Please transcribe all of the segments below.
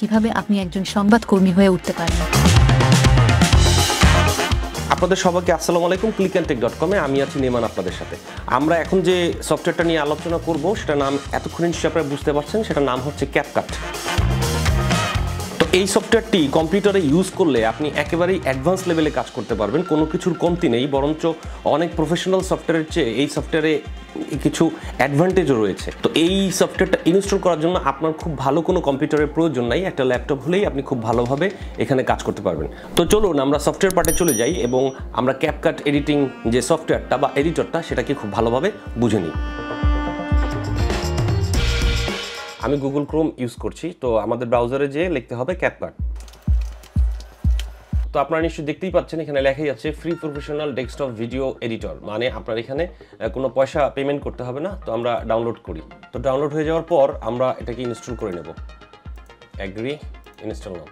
কিভাবে আপনি একজন সংবাদকর্মী হয়ে উঠতে পারেন। আপনাদের সবাইকে আসসালামু আলাইকুম। clickntech.com এ আমি আছি নেমান আপনাদের সাথে। আমরা এখন যে সফটওয়্যারটা নিয়ে আলোচনা করব সেটার নাম এতক্ষণ নিশ্চয়ই আপনারা বুঝতে পারছেন, সেটার নাম হচ্ছে ক্যাপকাট। তো এই সফটওয়্যারটি কম্পিউটারে ইউজ করলে আপনি একেবারেই অ্যাডভান্স লেভেলে কাজ করতে পারবেন, কোনো কিছুর কমতি নেই, বরঞ্চ অনেক প্রফেশনাল সফটওয়্যারের চেয়ে এই সফটওয়্যারে কিছু অ্যাডভান্টেজও রয়েছে। তো এই সফটওয়্যারটা ইনস্টল করার জন্য আপনার খুব ভালো কোনো কম্পিউটারের প্রয়োজন নাই, একটা ল্যাপটপ হলেই আপনি খুব ভালোভাবে এখানে কাজ করতে পারবেন। তো চলুন আমরা সফটওয়্যার পার্টে চলে যাই এবং আমরা ক্যাপকাট এডিটিং যে সফটওয়্যারটা বা এডিটরটা সেটাকে খুব ভালোভাবে বুঝে নিই। আমি গুগল ক্রোম ইউজ করছি, তো আমাদের ব্রাউজারে যেয়ে লিখতে হবে ক্যাপকাট। তো আপনারা নিশ্চয়ই দেখতেই পাচ্ছেন এখানে লেখাই আছে free professional desktop video editor, মানে আপনার এখানে কোনো পয়সা পেমেন্ট করতে হবে না। তো আমরা ডাউনলোড করি। তো ডাউনলোড হয়ে যাওয়ার পর আমরা এটাকে ইনস্টল করে নেব। অ্যাগ্রি, ইনস্টল নাও।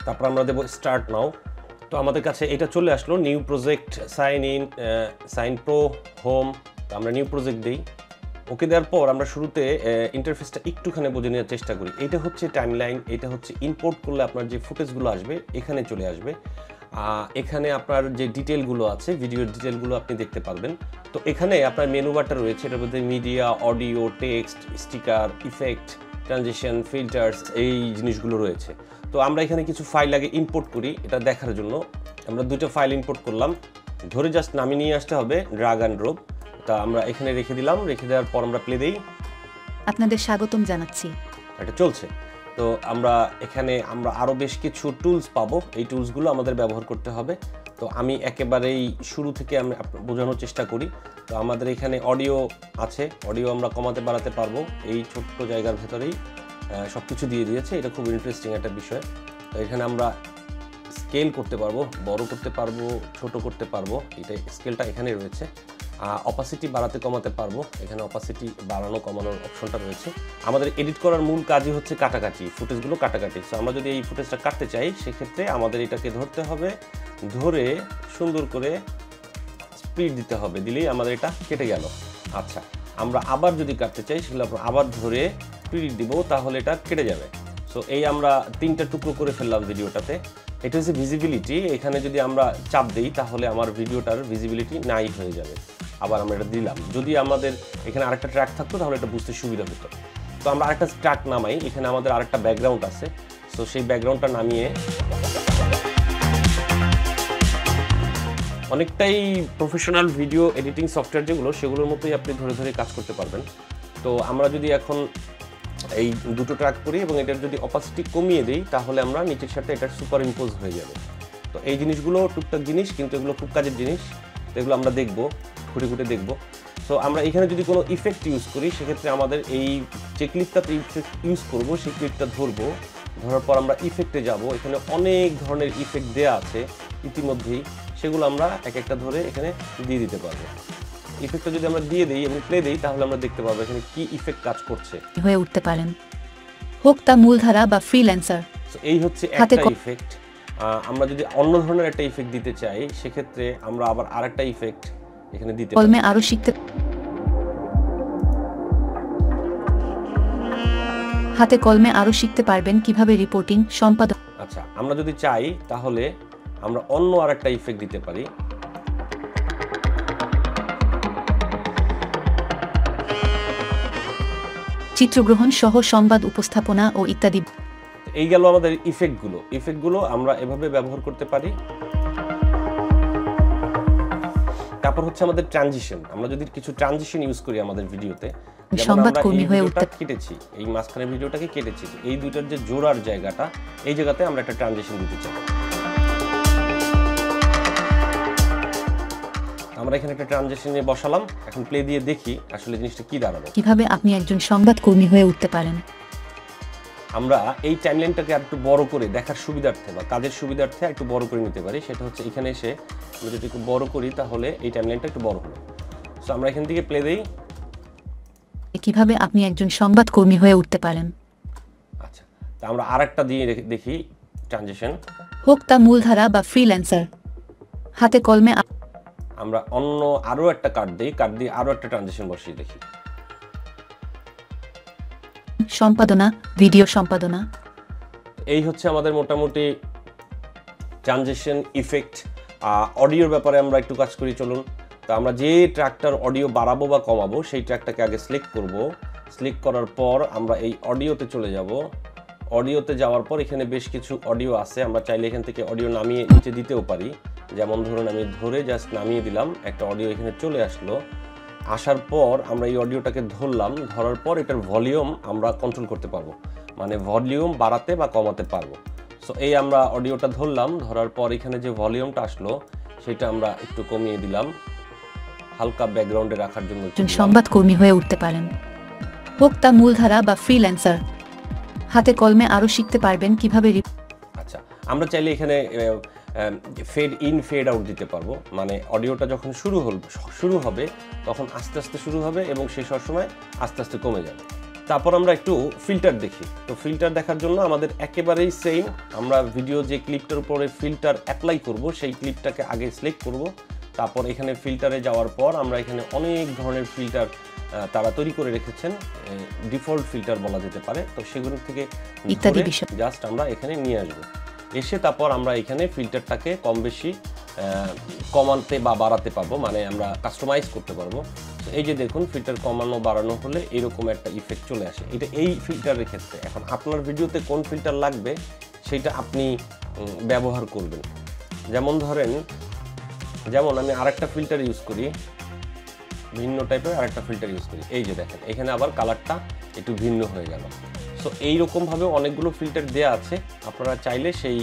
তারপর আমরা দেবো স্টার্ট নাও। তো আমাদের কাছে এটা চলে আসলো, new project, sign in, sign pro, home. তো আমরা নিউ প্রজেক্ট দিই। ওকে দেওয়ার পর আমরা শুরুতে ইন্টারফেসটা একটুখানি বুঝে নেওয়ার চেষ্টা করি। এটা হচ্ছে টাইমলাইন, এটা হচ্ছে ইম্পোর্ট করলে আপনার যে ফুটেজগুলো আসবে এখানে চলে আসবে। এখানে আপনার যে ডিটেলগুলো আছে, ভিডিওর ডিটেলগুলো আপনি দেখতে পারবেন। তো এখানে আপনার মেনু বারটা রয়েছে, এটার মধ্যে media, audio, text, sticker, effect, transition, filters, এই জিনিসগুলো রয়েছে। তো আমরা এখানে কিছু ফাইল আগে ইম্পোর্ট করি এটা দেখার জন্য। আমরা দুটো ফাইল ইম্পোর্ট করলাম, ধরে জাস্ট নামিয়ে নিয়ে আসতে হবে, ড্রাগ অ্যান্ড ড্রপ। তা আমরা এখানে রেখে দিলাম, রেখে দেওয়ার পর আমরা প্লে দেই। আপনাদের স্বাগতম জানাচ্ছি। এটা চলছে। তো আমরা এখানে আরও বেশ কিছু টুলস পাবো, এই টুলসগুলো আমাদের ব্যবহার করতে হবে। তো আমি একেবারেই শুরু থেকে আমি বোঝানোর চেষ্টা করি। তো আমাদের এখানে অডিও আছে, অডিও আমরা কমাতে বাড়াতে পারবো এই ছোট্ট জায়গার ভেতরেই সব কিছু দিয়ে দিয়েছে। এটা খুব ইন্টারেস্টিং একটা বিষয়। তো এখানে আমরা স্কেল করতে পারবো, বড় করতে পারবো, ছোট করতে পারবো, এটা স্কেলটা এখানে রয়েছে। অপাসিটি বাড়াতে কমাতে পারবো, এখানে অপাসিটি বাড়ানো কমানোর অপশনটা রয়েছে। আমাদের এডিট করার মূল কাজই হচ্ছে কাটাকাটি, ফুটেজগুলো কাটাকাটি। সো আমরা যদি এই ফুটেজটা কাটতে চাই সেক্ষেত্রে আমাদের এটাকে ধরতে হবে, ধরে সুন্দর করে স্পিড দিতে হবে, দিলেই আমাদের এটা কেটে গেল। আচ্ছা, আমরা আবার যদি কাটতে চাই সেগুলো আবার ধরে স্পিড দিব, তাহলে এটা কেটে যাবে। সো এই আমরা 3টা টুকরো করে ফেললাম ভিডিওটাতে। এটা হচ্ছে ভিজিবিলিটি। এখানে যদি আমরা চাপ দিই তাহলে আমার ভিডিওটার ভিজিবিলিটি নাই হয়ে যাবে। আবার আমরা এটা দিলাম, যদি আমাদের এখানে আরেকটা ট্র্যাক থাকতো তাহলে এটা বুঝতে সুবিধা হতো। তো আমরা আরেকটা ট্র্যাক নামাই, এখানে আমাদের আরেকটা ব্যাকগ্রাউন্ড আছে। সো সেই ব্যাকগ্রাউন্ডটা নামিয়ে অনেকটাই প্রফেশনাল ভিডিও এডিটিং সফটওয়্যার যেগুলো, সেগুলোর মতোই আপনি ধরে ধরে কাজ করতে পারবেন। তো আমরা যদি এখন এই দুটো ট্র্যাক করি এবং এটার যদি অপাসিটি কমিয়ে দিই তাহলে আমরা নিচের সাথে এটা সুপার ইম্পোজ হয়ে যাবে। তো এই জিনিসগুলো টুকটাক জিনিস, কিন্তু এগুলো খুব কাজের জিনিস। তো এগুলো আমরা দেখবো, ঘুরে ঘুরে দেখবো। সো আমরা এখানে যদি কোনো ইফেক্ট ইউজ করি সেক্ষেত্রে আমাদের এই যে ক্লিপটাতে ইফেক্ট ইউজ করবো সেই ক্লিপটা ধরবো, ধরার পর আমরা ইফেক্টে যাব। এখানে অনেক ধরনের ইফেক্ট দেওয়া আছে ইতিমধ্যেই, সেগুলো আমরা এক একটা ধরে এখানে দিয়ে দিতে পারবো। ইফেক্টটা যদি আমরা দিয়ে দিই এবং প্লে দিই তাহলে আমরা দেখতে পাবো এখানে কি ইফেক্ট কাজ করছে। হয়ে উঠতে পারেন, হোক তা মূলধারা বা ফ্রিল্যান্সার। এই হচ্ছে একটা ইফেক্ট। আমরা যদি অন্য ধরনের একটা ইফেক্ট দিতে চাই সেক্ষেত্রে আমরা আবার আরেকটা ইফেক্ট এখানে দিতে পারি। কলমে আরো শিখতে, হাতে কলমে আরো শিখতে পারবেন কিভাবে রিপোর্টিং সম্পাদন। আচ্ছা, আমরা যদি চাই তাহলে আমরা অন্য আরেকটা ইফেক্ট দিতে পারি। চিত্রগ্রহণ সহ সংবাদ উপস্থাপনা ও ইত্যাদি। এই গেল আমাদের ইফেক্টগুলো আমরা এভাবে ব্যবহার করতে পারি। তারপর হচ্ছে আমাদের ট্রানজিশন। আমরা যদি কিছু ট্রানজিশন ইউজ করি আমাদের ভিডিওতে, সংবাদকর্মী হয়ে উঠতে কেটেছি, এই মাঝখানের ভিডিওটাকে কেটেছি, এই দুইটার যে জোড়ার জায়গাটা, এই জায়গাতে আমরা একটা ট্রানজিশন দিতে চাই। আমরা এখানে একটা ট্রানজিশনে বসালাম, এখন প্লে দিয়ে দেখি আসলে জিনিসটা কি দাঁড়াবে। কিভাবে আপনি একজন সংবাদকর্মী হয়ে উঠতে পারেন। আমরা এই টাইমলাইনটাকে একটু বড় করে দেখার সুবিধার্থে বা কাজের সুবিধার্থে একটু বড় করে নিতে পারি। সেটা হচ্ছে এখানে এসে আমরা যদি একটু বড় করি তাহলে এই টাইমলাইনটা একটু বড় হলো। সো আমরা এখান থেকে প্লে দেই। কিভাবে আপনি একজন সংবাদকর্মী হয়ে উঠতে পারেন। আচ্ছা, তা আমরা আরেকটা দিয়ে দেখি ট্রানজিশন, হোক তা মূলধারা বা ফ্রিল্যান্সার। হাতে কলমে আমরা অন্য আরো একটা কার্ড দিয়ে আরো একটা ট্রানজিশন বসিয়ে দেখি। সম্পাদনা, ভিডিও সম্পাদনা। এই হচ্ছে আমাদের মোটামুটি ট্রানজিশন ইফেক্ট। অডিওর ব্যাপারে আমরা একটু কাজ করি, চলুন। তো আমরা যে ট্র্যাকটার অডিও বাড়াবো বা কমাবো সেই ট্র্যাকটাকে আগে সিলেক্ট করব। সিলেক্ট করার পর আমরা এই অডিওতে চলে যাব। অডিওতে যাওয়ার পর এখানে বেশ কিছু অডিও আছে, আমরা চাইলে এখান থেকে অডিও নামিয়ে নিচে দিতেও পারি। যেমন ধরুন আমি ধরে জাস্ট নামিয়ে দিলাম, একটা অডিও এখানে চলে আসলো। আসার পর আমরা এই অডিওটাকে ধরলাম, ধরার পর এটার ভলিউম আমরা কন্ট্রোল করতে পারবো, মানে ভলিউম বাড়াতে বা কমাতে পারবো। সো এই আমরা অডিওটা ধরলাম, ধরার পর এখানে যে ভলিউমটা আসলো সেটা আমরা একটু কমিয়ে দিলাম, হালকা ব্যাকগ্রাউন্ডে রাখার জন্য। সংবাদকর্মী হয়ে উঠতে পারেন, হোক তা মূলধারা বা ফ্রিল্যান্সার। হাতে কলমে আরও শিখতে পারবেন কিভাবে। আচ্ছা, আমরা চাইলে এখানে ফেড ইন ফেড আউট দিতে পারবো, মানে অডিওটা যখন শুরু হবে তখন আস্তে আস্তে শুরু হবে এবং শেষ হওয়ার সময় আস্তে আস্তে কমে যাবে। তারপর আমরা একটু ফিল্টার দেখি। তো ফিল্টার দেখার জন্য আমাদের একেবারেই সেম, আমরা ভিডিও যে ক্লিপটার উপরে ফিল্টার অ্যাপ্লাই করব সেই ক্লিপটাকে আগে সিলেক্ট করব। তারপর এখানে ফিল্টারে যাওয়ার পর আমরা এখানে অনেক ধরনের ফিল্টার তারা তৈরি করে রেখেছেন, ডিফল্ট ফিল্টার বলা যেতে পারে। তো সেগুলো থেকে ইত্যাদি বিষয় জাস্ট আমরা এখানে নিয়ে আসবো। এসে তারপর আমরা এখানে ফিল্টারটাকে কম বেশি কমাতে বা বাড়াতে পারবো, মানে আমরা কাস্টমাইজ করতে পারবো। তো এই যে দেখুন, ফিল্টার কমানো বাড়ানো হলে এরকম একটা ইফেক্ট চলে আসে। এটা এই ফিল্টারের ক্ষেত্রে। এখন আপনার ভিডিওতে কোন ফিল্টার লাগবে সেটা আপনি ব্যবহার করবেন। যেমন আমি আরেকটা ফিল্টার ইউজ করি, ভিন্ন টাইপের আরেকটা ফিল্টার ইউজ করি। এই যে দেখেন, এখানে আবার কালারটা একটু ভিন্ন হয়ে গেল। সো এইরকমভাবে অনেকগুলো ফিল্টার দেওয়া আছে, আপনারা চাইলে সেই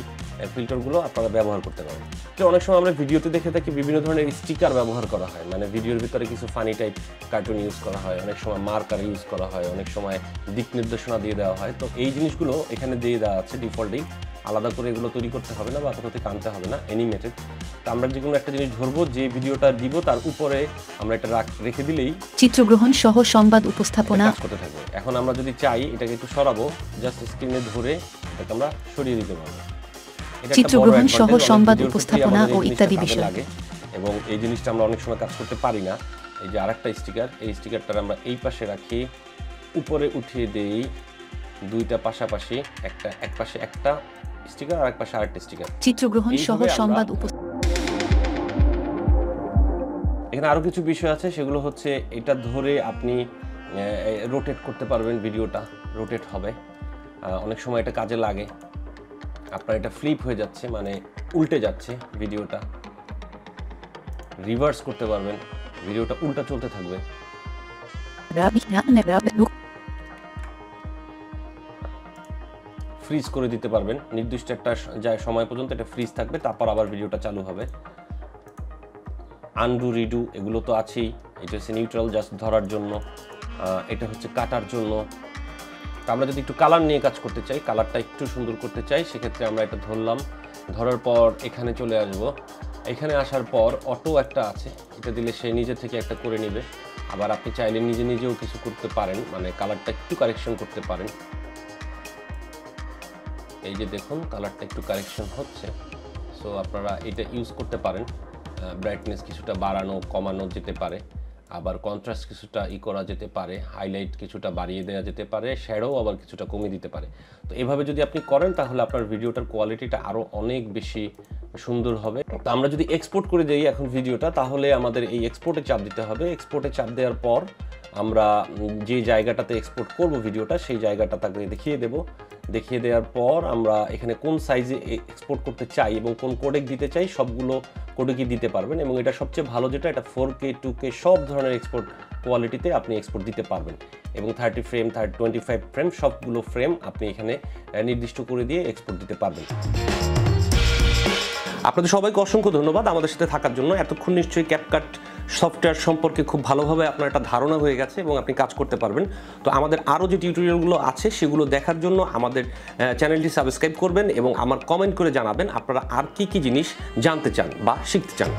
ফিল্টারগুলো আপনারা ব্যবহার করতে পারেন। তো অনেক সময় আমরা ভিডিওতে দেখে থাকি বিভিন্ন ধরনের স্টিকার ব্যবহার করা হয়, মানে ভিডিওর ভিতরে কিছু ফানি টাইপ কার্টুন ইউজ করা হয়, অনেক সময় মার্কার ইউজ করা হয়, অনেক সময় দিক নির্দেশনা দিয়ে দেওয়া হয়। তো এই জিনিসগুলো এখানে দিয়ে দেওয়া আছে ডিফল্টেই, আলাদা করে এগুলো তৈরি করতে হবে না বা কোথাও থেকে আনতে হবে না, অ্যানিমেটেড। তো আমরা যে কোনো একটা জিনিস ধরবো, যে ভিডিওটা দিব তার উপরে আমরা এটা রেখে দিলেই চিত্রগ্রহণ সহ সংবাদ উপস্থাপনা করতে থাকবে। এখন আমরা যদি চাই এটাকে একটু সরাবো, জাস্ট স্ক্রিনে ধরে এটাকে আমরা সরিয়ে দিতে পারবো। চিত্রগ্রহণ সহ সংবাদ উপস্থাপনা ও ইত্যাদি বিষয় লাগে এবং এই জিনিসটা আমরা অনেক সময় কাজ করতে পারি না। এই যে আরেকটা স্টিকার, এই স্টিকারটা আমরা এই পাশে রাখি, উপরে উঠিয়ে দেই, দুইটা পাশাপাশি, এক পাশে একটা স্টিকার আর এক পাশে আরেকটা স্টিকার। চিত্রগ্রহণ সহ সংবাদ এখানে আরো কিছু বিষয় আছে, সেগুলো হচ্ছে এটা ধরে আপনি রোটেট করতে পারবেন, ভিডিওটা রোটেট হবে। অনেক সময় এটা কাজে লাগে, আপনার এটা ফ্লিপ হয়ে যাচ্ছে, মানে উল্টে যাচ্ছে ভিডিওটা, রিভার্স করতে পারবেন, ভিডিওটা উল্টা চলতে থাকবে। ফ্রিজ করে দিতে পারবেন, নির্দিষ্ট একটা সময় পর্যন্ত এটা ফ্রিজ থাকবে, তারপর আবার ভিডিওটা চালু হবে। আনডু রিডু এগুলো তো আছেই। এটা হচ্ছে নিউট্রাল, জাস্ট ধরার জন্য, এটা হচ্ছে কাটার জন্য। তো আমরা যদি একটু কালার নিয়ে কাজ করতে চাই, কালারটা একটু সুন্দর করতে চাই, সেক্ষেত্রে আমরা এটা ধরলাম, ধরার পর এখানে চলে আসব। এখানে আসার পর অটো একটা আছে, এটা দিলে সে নিজে থেকে একটা করে নেবে। আবার আপনি চাইলে নিজেও কিছু করতে পারেন, মানে কালারটা একটু কারেকশন করতে পারেন। এই যে দেখুন, কালারটা একটু কারেকশন হচ্ছে। সো আপনারা এটা ইউজ করতে পারেন। ব্রাইটনেস কিছুটা বাড়ানো কমানো যেতে পারে, আবার কন্ট্রাস্ট কিছুটা করা যেতে পারে, হাইলাইট কিছুটা বাড়িয়ে দেওয়া যেতে পারে, শ্যাডো আবার কিছুটা কমিয়ে দিতে পারে। তো এভাবে যদি আপনি করেন তাহলে আপনার ভিডিওটার কোয়ালিটিটা আরও অনেক বেশি সুন্দর হবে। তো আমরা যদি এক্সপোর্ট করে দিই এখন ভিডিওটা, তাহলে আমাদের এই এক্সপোর্টে চাপ দিতে হবে। এক্সপোর্টে চাপ দেওয়ার পর আমরা যে জায়গাটাতে এক্সপোর্ট করব ভিডিওটা, সেই জায়গাটা তাকে দেখিয়ে দেব। দেখিয়ে দেওয়ার পর আমরা এখানে কোন সাইজে এক্সপোর্ট করতে চাই এবং কোন কোডেক দিতে চাই সবগুলো কোডেকই দিতে পারবেন। এবং এটা সবচেয়ে ভালো যেটা, এটা 4K 2K সব ধরনের এক্সপোর্ট কোয়ালিটিতে আপনি এক্সপোর্ট দিতে পারবেন। এবং 30 ফ্রেম 25 ফ্রেম সবগুলো ফ্রেম আপনি এখানে নির্দিষ্ট করে দিয়ে এক্সপোর্ট দিতে পারবেন। আপনাদের সবাইকে অসংখ্য ধন্যবাদ আমাদের সাথে থাকার জন্য। এতক্ষণ নিশ্চয়ই ক্যাপকাট সফটওয়্যার সম্পর্কে খুব ভালোভাবে আপনার একটা ধারণা হয়ে গেছে এবং আপনি কাজ করতে পারবেন। তো আমাদের আরও যে টিউটোরিয়ালগুলো আছে সেগুলো দেখার জন্য আমাদের চ্যানেলটি সাবস্ক্রাইব করবেন এবং আমার কমেন্ট করে জানাবেন আপনারা আর কি কি জিনিস জানতে চান বা শিখতে চান।